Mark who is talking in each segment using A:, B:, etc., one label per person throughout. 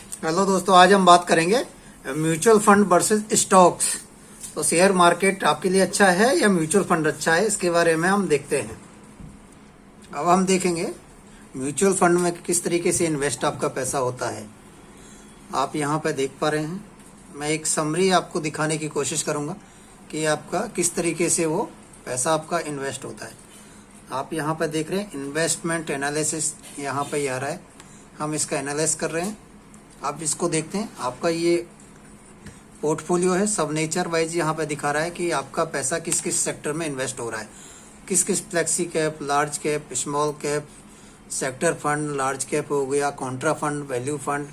A: Hello दोस्तों, आज हम बात करेंगे म्यूचुअल फंड वर्सेस स्टॉक्स। तो शेयर मार्केट आपके लिए अच्छा है या म्यूचुअल फंड अच्छा है, इसके बारे में हम देखते हैं। अब हम देखेंगे म्यूचुअल फंड में किस तरीके से इन्वेस्ट आपका पैसा होता है। आप यहाँ पे देख पा रहे हैं, मैं एक समरी आपको दिखाने की कोशिश करूँगा कि आपका किस तरीके से वो पैसा आपका इन्वेस्ट होता है। आप यहाँ पे देख रहे हैं इन्वेस्टमेंट एनालिसिस, यहाँ पे आ रहा है, हम इसका एनालाइज कर रहे हैं। आप इसको देखते हैं, आपका ये पोर्टफोलियो है, सब नेचर वाइज यहाँ पे दिखा रहा है कि आपका पैसा किस किस सेक्टर में इन्वेस्ट हो रहा है, किस किस flexi cap, large cap, small cap, sector fund, large cap हो गया, Contra fund, value fund,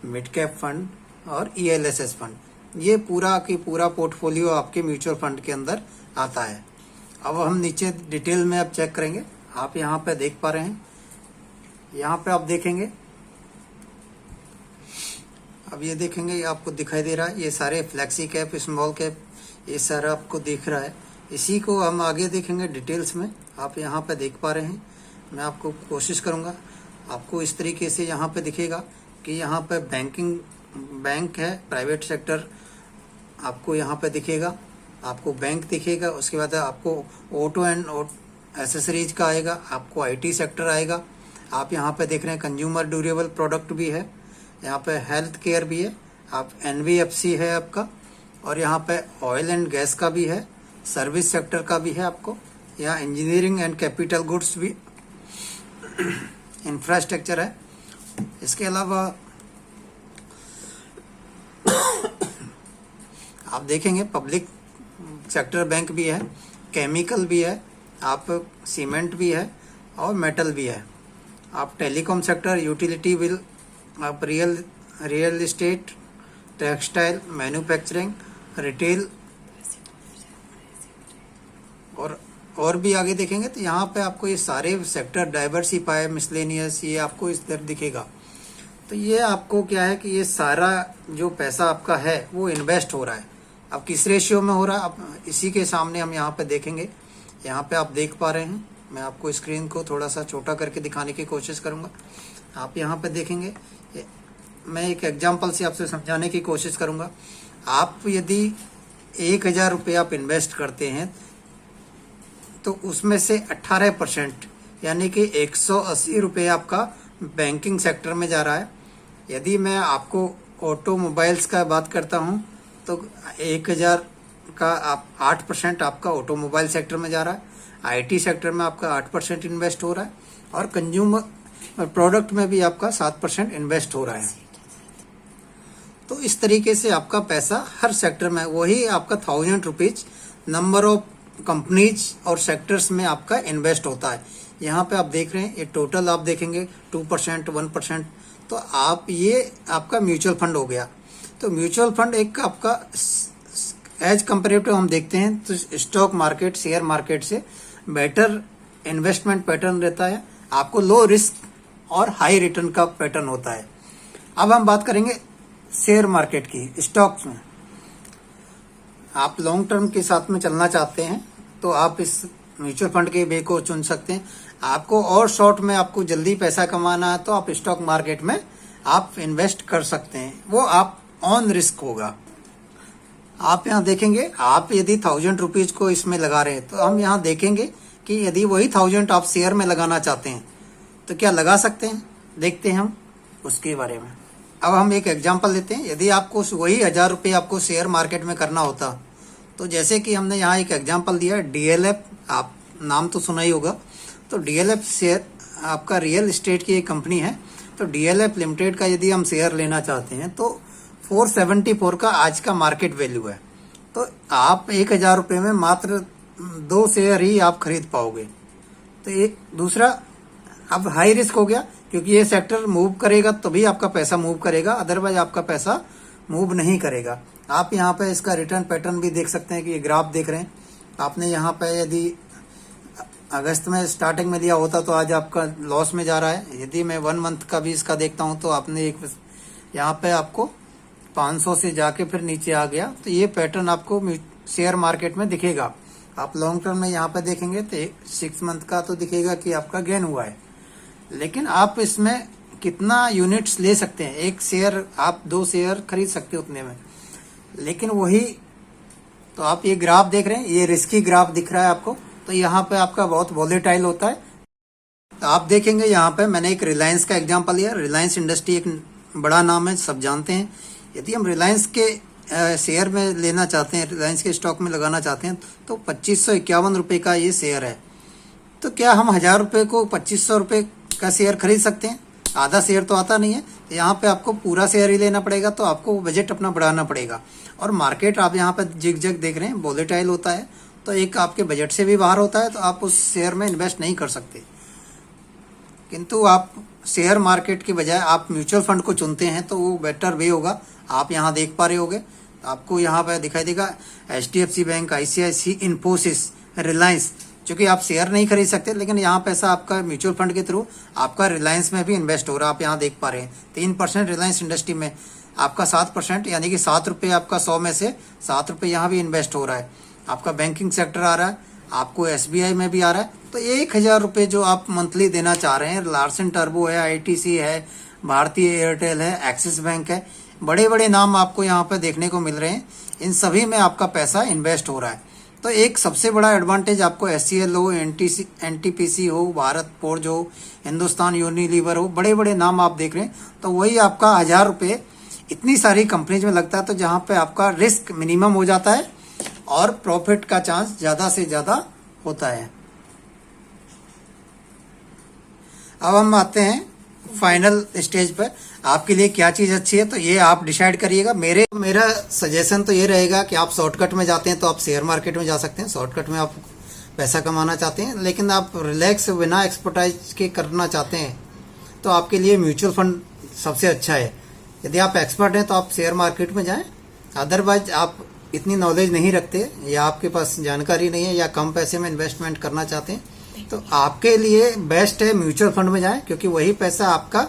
A: mid cap fund और ELSS फंड। ये पूरा की पूरा पोर्टफोलियो आपके म्यूचुअल फंड के अंदर आता है। अब हम नीचे डिटेल में अब चेक करेंगे। आप यहाँ पे देख पा रहे हैं, यहाँ पे आप देखेंगे, अब ये देखेंगे, ये आपको दिखाई दे रहा है, ये सारे फ्लेक्सी कैप, स्मॉल कैप, ये सारा आपको दिख रहा है। इसी को हम आगे देखेंगे डिटेल्स में। आप यहाँ पे देख पा रहे हैं, मैं आपको कोशिश करूँगा, आपको इस तरीके से यहाँ पे दिखेगा कि यहाँ पे बैंक है, प्राइवेट सेक्टर आपको यहाँ पे दिखेगा, आपको बैंक दिखेगा। उसके बाद आपको ऑटो एंड एसेसरीज का आएगा, आपको IT सेक्टर आएगा। आप यहाँ पे देख रहे हैं कंज्यूमर ड्यूरेबल प्रोडक्ट भी है, यहाँ पे हेल्थ केयर भी है, आप NBFC है आपका, और यहाँ पे ऑयल एंड गैस का भी है, सर्विस सेक्टर का भी है आपको, यहाँ इंजीनियरिंग एंड कैपिटल गुड्स भी, इंफ्रास्ट्रक्चर है। इसके अलावा आप देखेंगे पब्लिक सेक्टर बैंक भी है, केमिकल भी है, आप सीमेंट भी है और मेटल भी है। आप टेलीकॉम सेक्टर, यूटिलिटी बिल, आप real estate, textile, manufacturing, retail और भी आगे देखेंगे तो यहाँ पे आपको ये सारे सेक्टर, डाइवर्सिफाई, मिसलेनियस, ये आपको इस तरफ दिखेगा। तो ये आपको क्या है कि ये सारा जो पैसा आपका है वो इन्वेस्ट हो रहा है। अब किस रेशियो में हो रहा है, अब इसी के सामने हम यहाँ पे देखेंगे। यहाँ पे आप देख पा रहे हैं, मैं आपको स्क्रीन को थोड़ा सा छोटा करके दिखाने की कोशिश करूँगा। आप यहाँ पे देखेंगे, मैं एक एग्जांपल से आपसे समझाने की कोशिश करूँगा। आप यदि 1000 रुपये आप इन्वेस्ट करते हैं तो उसमें से 18% यानी कि 180 रुपये आपका बैंकिंग सेक्टर में जा रहा है। यदि मैं आपको ऑटोमोबाइल्स का बात करता हूं तो 1000 का आप 8% आपका ऑटोमोबाइल सेक्टर में जा रहा है, IT सेक्टर में आपका 8% इन्वेस्ट हो रहा है और कंज्यूमर प्रोडक्ट में भी आपका 7% इन्वेस्ट हो रहा है। तो इस तरीके से आपका पैसा हर सेक्टर में, वही आपका 1000 रुपीज नंबर ऑफ कंपनीज और सेक्टर्स में आपका इन्वेस्ट होता है। यहाँ पे आप देख रहे हैं, ये टोटल आप देखेंगे 2%, 1%, तो आप ये आपका म्यूचुअल फंड हो गया। तो म्यूचुअल फंड एक आपका एज कंपेरेटिव हम देखते हैं तो स्टॉक मार्केट, शेयर मार्केट से बेटर इन्वेस्टमेंट पैटर्न रहता है, आपको लो रिस्क और हाई रिटर्न का पैटर्न होता है। अब हम बात करेंगे शेयर मार्केट की, स्टॉक्स में। आप लॉन्ग टर्म के साथ में चलना चाहते हैं तो आप इस म्यूचुअल फंड के वे को चुन सकते हैं। आपको और शॉर्ट में आपको जल्दी पैसा कमाना है तो आप स्टॉक मार्केट में आप इन्वेस्ट कर सकते हैं, वो आप ऑन रिस्क होगा। आप यहाँ देखेंगे, आप यदि 1000 रुपीज को इसमें लगा रहे हैं तो हम यहाँ देखेंगे कि यदि वही 1000 आप शेयर में लगाना चाहते हैं तो क्या लगा सकते हैं, देखते हैं हम उसके बारे में। अब हम एक एग्जांपल लेते हैं, यदि आपको वही 1000 रुपये आपको शेयर मार्केट में करना होता तो जैसे कि हमने यहाँ एक एग्जांपल दिया है, DLF, आप नाम तो सुना ही होगा। तो DLF शेयर आपका रियल इस्टेट की एक कंपनी है। तो DLF लिमिटेड का यदि हम शेयर लेना चाहते हैं तो 474 का आज का मार्केट वैल्यू है। तो आप 1000 रुपये में मात्र 2 शेयर ही आप खरीद पाओगे। तो एक दूसरा, अब हाई रिस्क हो गया क्योंकि ये सेक्टर मूव करेगा तभी आपका पैसा मूव करेगा, अदरवाइज आपका पैसा मूव नहीं करेगा। आप यहाँ पे इसका रिटर्न पैटर्न भी देख सकते हैं कि ये ग्राफ देख रहे हैं। आपने यहाँ पे यदि अगस्त में स्टार्टिंग में लिया होता तो आज आपका लॉस में जा रहा है। यदि मैं 1 मंथ का भी इसका देखता हूँ तो आपने एक यहाँ पे आपको 500 से जाके फिर नीचे आ गया। तो ये पैटर्न आपको शेयर मार्केट में दिखेगा। आप लॉन्ग टर्म में यहाँ पे देखेंगे तो 6 मंथ का तो दिखेगा कि आपका गेन हुआ है। लेकिन आप इसमें कितना यूनिट्स ले सकते हैं। एक शेयर आप 2 शेयर खरीद सकते हो उतने में, लेकिन वही तो आप ये ग्राफ देख रहे हैं, ये रिस्की ग्राफ दिख रहा है आपको, तो यहाँ पे आपका बहुत वॉलेटाइल होता है। तो आप देखेंगे यहाँ पे मैंने एक रिलायंस का एग्जांपल लिया। रिलायंस इंडस्ट्री एक बड़ा नाम है, सब जानते हैं। यदि हम रिलायंस के शेयर में लेना चाहते हैं, रिलायंस के स्टॉक में लगाना चाहते हैं, तो 2551 रुपये का ये शेयर है। तो क्या हम 1000 रुपये को 2500 रुपये का शेयर खरीद सकते हैं? आधा शेयर तो आता नहीं है। तो यहाँ पे आपको पूरा शेयर ही लेना पड़ेगा, तो आपको बजट अपना बढ़ाना पड़ेगा। और मार्केट आप यहाँ पे जिग जग देख रहे हैं, वोलेटाइल होता है, तो एक आपके बजट से भी बाहर होता है, तो आप उस शेयर में इन्वेस्ट नहीं कर सकते। किंतु आप शेयर मार्केट की बजाय आप म्यूचुअल फंड को चुनते हैं तो वो बेटर वे होगा। आप यहाँ देख पा रहे होगे, आपको यहाँ पर दिखाई देगा HDFC bank, ICICI, Infosys, Reliance. चूंकि आप शेयर नहीं खरीद सकते, लेकिन यहाँ पैसा आपका म्यूचुअल फंड के थ्रू आपका रिलायंस में भी इन्वेस्ट हो रहा है। आप यहाँ देख पा रहे हैं 3% रिलायंस इंडस्ट्री में, आपका 7%, यानी कि 7 रुपये आपका 100 में से 7 रुपये यहाँ भी इन्वेस्ट हो रहा है। आपका बैंकिंग सेक्टर आ रहा है, आपको SBI में भी आ रहा है। तो 1000 रुपये जो आप मंथली देना चाह रहे हैं, लार्सन टर्बो है, ITC है, भारतीय एयरटेल है, एक्सिस बैंक है, बड़े बड़े नाम आपको यहाँ पे देखने को मिल रहे हैं। इन सभी में आपका पैसा इन्वेस्ट हो रहा है। तो एक सबसे बड़ा एडवांटेज आपको SCL हो, NTPC हो, भारत फोर्ज हो, हिंदुस्तान यूनिलीवर हो, बड़े बड़े नाम आप देख रहे हैं। तो वही आपका 1000 रुपये इतनी सारी कंपनीज में लगता है, तो जहाँ पे आपका रिस्क मिनिमम हो जाता है और प्रॉफिट का चांस ज़्यादा से ज़्यादा होता है। अब हम आते हैं फाइनल स्टेज पर, आपके लिए क्या चीज़ अच्छी है, तो ये आप डिसाइड करिएगा। मेरा सजेशन तो ये रहेगा कि आप शॉर्टकट में जाते हैं तो आप शेयर मार्केट में जा सकते हैं। शॉर्टकट में आप पैसा कमाना चाहते हैं, लेकिन आप रिलैक्स बिना एक्सपर्टाइज के करना चाहते हैं, तो आपके लिए म्यूचुअल फंड सबसे अच्छा है। यदि आप एक्सपर्ट हैं तो आप शेयर मार्केट में जाएं, अदरवाइज आप इतनी नॉलेज नहीं रखते या आपके पास जानकारी नहीं है या कम पैसे में इन्वेस्टमेंट करना चाहते हैं, तो आपके लिए बेस्ट है म्यूचुअल फंड में जाएं, क्योंकि वही पैसा आपका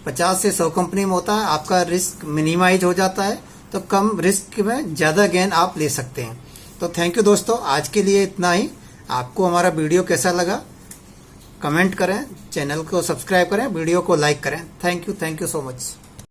A: 50 से 100 कंपनी में होता है। आपका रिस्क मिनिमाइज हो जाता है, तो कम रिस्क में ज़्यादा गेन आप ले सकते हैं। तो थैंक यू दोस्तों, आज के लिए इतना ही। आपको हमारा वीडियो कैसा लगा कमेंट करें, चैनल को सब्सक्राइब करें, वीडियो को लाइक करें। Thank you so much.